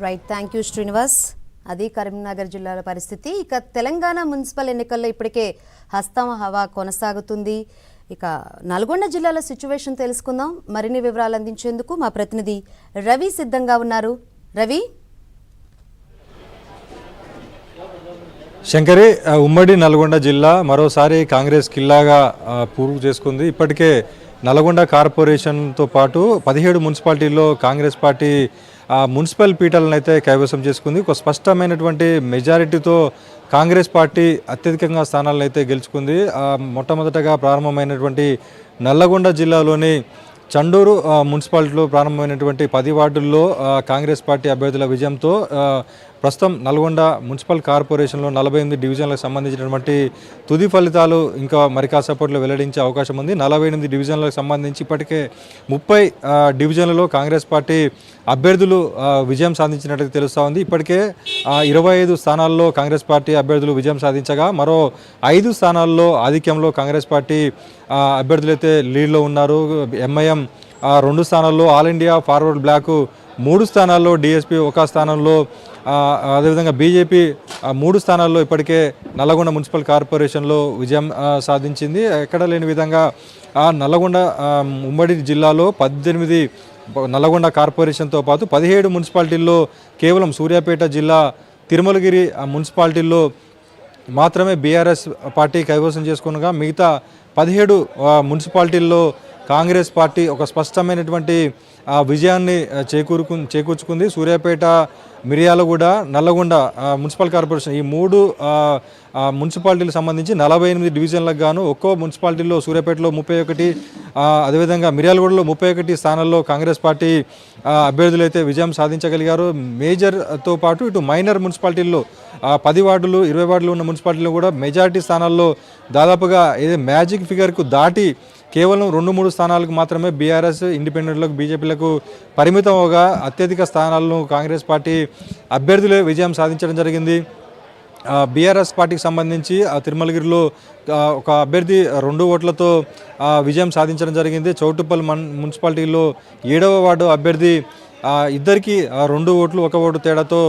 Right, thank you Srinivas. అది కరీంనగర్ జిల్లాల పరిస్థితి. ఇక తెలంగాణ మున్సిపల్ ఎన్నికల్లో ఇప్పటికే హస్తం హవా కొనసాగుతుంది. ఇక నల్గొండ జిల్లాల సిచ్యువేషన్ తెలుసుకుందాం. మరిన్ని వివరాలు అందించేందుకు మా ప్రతినిధి రవి సిద్ధంగా ఉన్నారు. రవి. శంకరి, ఉమ్మడి నల్గొండ జిల్లా మరోసారి కాంగ్రెస్ కిల్లాగా పూర్తి చేసుకుంది. ఇప్పటికే నల్గొండ కార్పొరేషన్తో పాటు 17 మున్సిపాలిటీల్లో కాంగ్రెస్ పార్టీ మున్సిపల్ పీఠాలను అయితే కైవసం చేసుకుంది. ఒక స్పష్టమైనటువంటి మెజారిటీతో కాంగ్రెస్ పార్టీ అత్యధికంగా స్థానాలను అయితే గెలుచుకుంది. మొట్టమొదటగా ప్రారంభమైనటువంటి నల్లగొండ జిల్లాలోని చండూరు మున్సిపాలిటీలో ప్రారంభమైనటువంటి 10 వార్డుల్లో కాంగ్రెస్ పార్టీ అభ్యర్థుల విజయంతో ప్రస్తుతం నల్గొండ మున్సిపల్ కార్పొరేషన్లో 48 డివిజన్లకు సంబంధించినటువంటి తుది ఫలితాలు ఇంకా మరి కాసేపట్లో వెల్లడించే అవకాశం ఉంది. 48 డివిజన్లకు సంబంధించి ఇప్పటికే 30 డివిజన్లలో కాంగ్రెస్ పార్టీ అభ్యర్థులు విజయం సాధించినట్టు తెలుస్తూ ఉంది. ఇప్పటికే 25 స్థానాల్లో కాంగ్రెస్ పార్టీ అభ్యర్థులు విజయం సాధించగా మరో 5 స్థానాల్లో ఆధిక్యంలో కాంగ్రెస్ పార్టీ అభ్యర్థులు అయితే లీడ్లో ఉన్నారు. ఎంఐఎం 2 స్థానాల్లో, ఆల్ ఇండియా ఫార్వర్డ్ బ్లాక్ 3 స్థానాల్లో, డిఎస్పీ 1 స్థానంలో, అదేవిధంగా బీజేపీ 3 స్థానాల్లో ఇప్పటికే నల్లగొండ మున్సిపల్ కార్పొరేషన్లో విజయం సాధించింది. ఎక్కడ లేని విధంగా నల్లగొండ ఉమ్మడి జిల్లాలో 18 నల్లగొండ కార్పొరేషన్తో పాటు 17 మున్సిపాలిటీల్లో కేవలం సూర్యాపేట జిల్లా తిరుమలగిరి మున్సిపాలిటీల్లో మాత్రమే బీఆర్ఎస్ పార్టీ కైవసం చేసుకునగా మిగతా 17 మున్సిపాలిటీల్లో కాంగ్రెస్ పార్టీ ఒక స్పష్టమైనటువంటి విజయాన్ని చేకూర్చుకుంది. సూర్యాపేట, మిర్యాలగూడ, నల్లగొండ మున్సిపల్ కార్పొరేషన్ ఈ 3 మున్సిపాలిటీలకు సంబంధించి 48 డివిజన్లకు గాను ఒక్కో మున్సిపాలిటీలో సూర్యాపేటలో 31, అదేవిధంగా మిర్యాలగూడలో 31 స్థానాల్లో కాంగ్రెస్ పార్టీ అభ్యర్థులు అయితే విజయం సాధించగలిగారు. మేజర్తో పాటు ఇటు మైనర్ మున్సిపాలిటీల్లో 10 వార్డులు 20 వార్డులు ఉన్న మున్సిపాలిటీలో కూడా మెజారిటీ స్థానాల్లో దాదాపుగా ఏదో మ్యాజిక్ ఫిగర్కు దాటి కేవలం 2-3 స్థానాలకు మాత్రమే బీఆర్ఎస్, ఇండిపెండెంట్లకు, బీజేపీలకు పరిమితం అవగా అత్యధిక స్థానాలను కాంగ్రెస్ పార్టీ అభ్యర్థులే విజయం సాధించడం జరిగింది. బీఆర్ఎస్ పార్టీకి సంబంధించి తిరుమలగిరిలో ఒక అభ్యర్థి 2 ఓట్లతో విజయం సాధించడం జరిగింది. చౌటుప్పల్ మున్సిపాలిటీలో 7వ వార్డు అభ్యర్థి ఇద్దరికి 2 ఓట్లు 1 ఓటు తేడాతో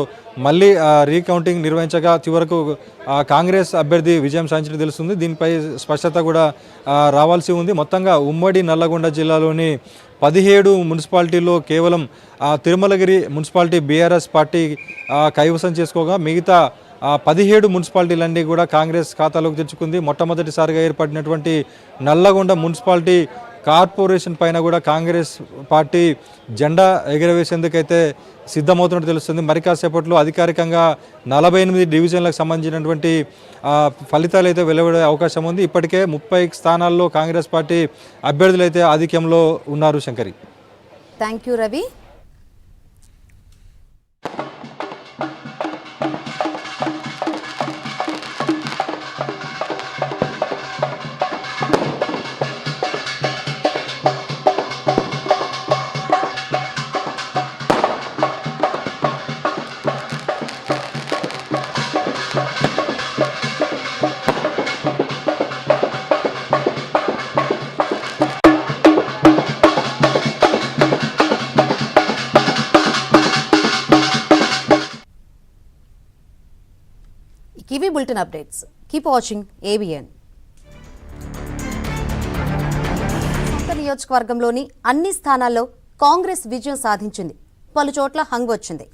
మళ్ళీ రీకౌంటింగ్ నిర్వహించగా చివరకు కాంగ్రెస్ అభ్యర్థి విజయం సాధించడం తెలుస్తుంది. దీనిపై స్పష్టత కూడా రావాల్సి ఉంది. మొత్తంగా ఉమ్మడి నల్లగొండ జిల్లాలోని 17 మున్సిపాలిటీల్లో కేవలం తిరుమలగిరి మున్సిపాలిటీ బీఆర్ఎస్ పార్టీ కైవసం చేసుకోగా మిగతా 17 మున్సిపాలిటీలన్నీ కూడా కాంగ్రెస్ ఖాతాలోకి తెచ్చుకుంది. మొట్టమొదటిసారిగా ఏర్పడినటువంటి నల్లగొండ మున్సిపాలిటీ కార్పొరేషన్ పైన కూడా కాంగ్రెస్ పార్టీ జెండా ఎగరవేసేందుకైతే సిద్ధమవుతున్నట్టు తెలుస్తుంది. మరి కాసేపట్లో అధికారికంగా 48 డివిజన్లకు సంబంధించినటువంటి ఫలితాలు అయితే వెలువడే అవకాశం ఉంది. ఇప్పటికే 30 స్థానాల్లో కాంగ్రెస్ పార్టీ అభ్యర్థులు అయితే ఆధిక్యంలో ఉన్నారు. Shankari, thank you Ravi. ఇవి bulletin updates. Keep watching ABN. సొంత నియోజకవర్గంలోని అన్ని స్థానాల్లో కాంగ్రెస్ విజయం సాధించింది. పలు చోట్ల హంగ్ వచ్చింది.